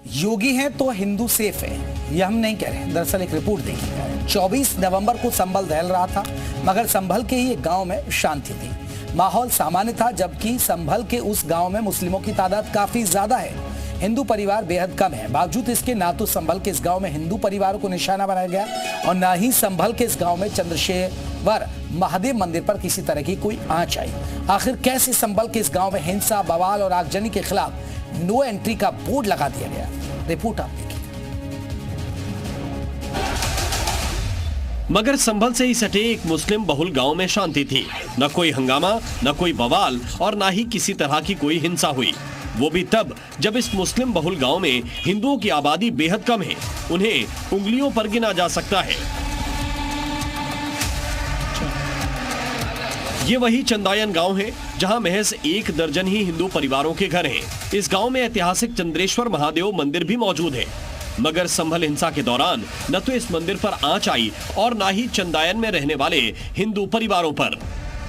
योगी हैं तो हिंदू सेफ है, यह हम नहीं कह रहे। दरअसल एक रिपोर्ट देखिए। 24 नवंबर को संभल दहल रहा था, मगर संभल के ही एक गांव में शांति थी। माहौल सामान्य था, जबकि संभल के उस गांव में मुस्लिमों की तादाद काफी ज्यादा है, हिंदू परिवार बेहद कम है। बावजूद इसके ना तो संभल के इस गांव में हिंदू परिवारों को निशाना बनाया गया और ना ही संभल के इस गांव में चंद्रशेखर महादेव मंदिर पर किसी तरह की कोई आंच आई। आखिर कैसे संभल के इस गांव में हिंसा, बवाल और आगजनी के खिलाफ नो एंट्री का बोर्ड लगा दिया गया? रिपोर्ट आप देखिए। मगर संभल से ही सटे एक मुस्लिम बहुल गांव में शांति थी। न कोई हंगामा, न कोई बवाल और न ही किसी तरह की कोई हिंसा हुई। वो भी तब जब इस मुस्लिम बहुल गांव में हिंदुओं की आबादी बेहद कम है, उन्हें उंगलियों पर गिना जा सकता है। ये वही चंदायन गांव है जहां महज 1 दर्जन ही हिंदू परिवारों के घर हैं। इस गांव में ऐतिहासिक चंद्रेश्वर महादेव मंदिर भी मौजूद है। मगर संभल हिंसा के दौरान न तो इस मंदिर पर आंच आई और न ही चंदायन में रहने वाले हिंदू परिवारों पर।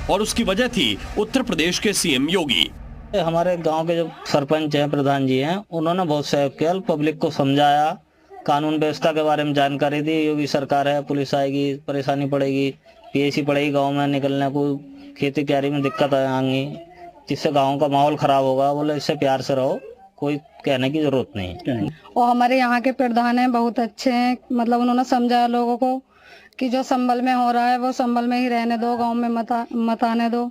और उसकी वजह थी उत्तर प्रदेश के सीएम योगी। हमारे गांव के जो सरपंच हैं, प्रधान जी हैं, उन्होंने बहुत सहयोग किया, पब्लिक को समझाया, कानून व्यवस्था के बारे में जानकारी दी। योगी सरकार है, पुलिस आएगी, परेशानी पड़ेगी, पीएसी पड़ेगी, गांव में निकलने को, खेती क्यारी में दिक्कत आएंगी, जिससे गांव का माहौल खराब होगा। बोले इससे प्यार से रहो, कोई कहने की जरूरत नहीं। और हमारे यहाँ के प्रधान हैं, बहुत अच्छे हैं। मतलब उन्होंने समझाया लोगों को कि जो संभल में हो रहा है वो संभल में ही रहने दो, गांव में मत आने दो।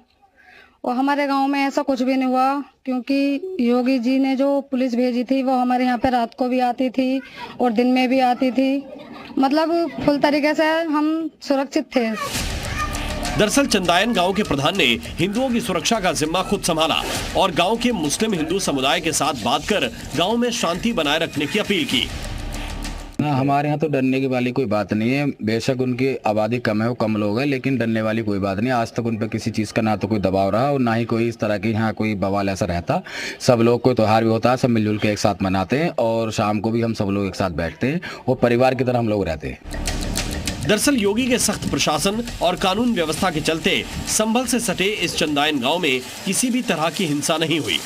और हमारे गांव में ऐसा कुछ भी नहीं हुआ, क्योंकि योगी जी ने जो पुलिस भेजी थी वो हमारे यहाँ पे रात को भी आती थी और दिन में भी आती थी। मतलब फुल तरीके से हम सुरक्षित थे। दरअसल चंदायन गांव के प्रधान ने हिंदुओं की सुरक्षा का जिम्मा खुद संभाला और गांव के मुस्लिम हिंदू समुदाय के साथ बात कर गांव में शांति बनाए रखने की अपील की। हमारे यहाँ तो डरने की वाली कोई बात नहीं है। बेशक उनकी आबादी कम है, वो कम लोग हैं, लेकिन डरने वाली कोई बात नहीं। आज तक उन पर किसी चीज़ का ना तो कोई दबाव रहा और ना ही कोई इस तरह की यहाँ कोई बवाल ऐसा रहता। सब लोग कोई त्योहार भी होता है, सब मिलजुल के एक साथ मनाते हैं और शाम को भी हम सब लोग एक साथ बैठते हैं और परिवार की तरह हम लोग रहते हैं। दरअसल योगी के सख्त प्रशासन और कानून व्यवस्था के चलते संभल से सटे इस चंदायन गांव में किसी भी तरह की हिंसा नहीं हुई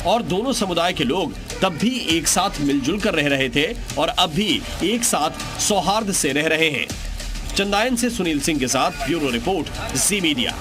और दोनों समुदाय के लोग तब भी एक साथ मिलजुल कर रह रहे थे और अब भी एक साथ सौहार्द से रह रहे हैं। चंदायन से सुनील सिंह के साथ ब्यूरो रिपोर्ट, जी मीडिया।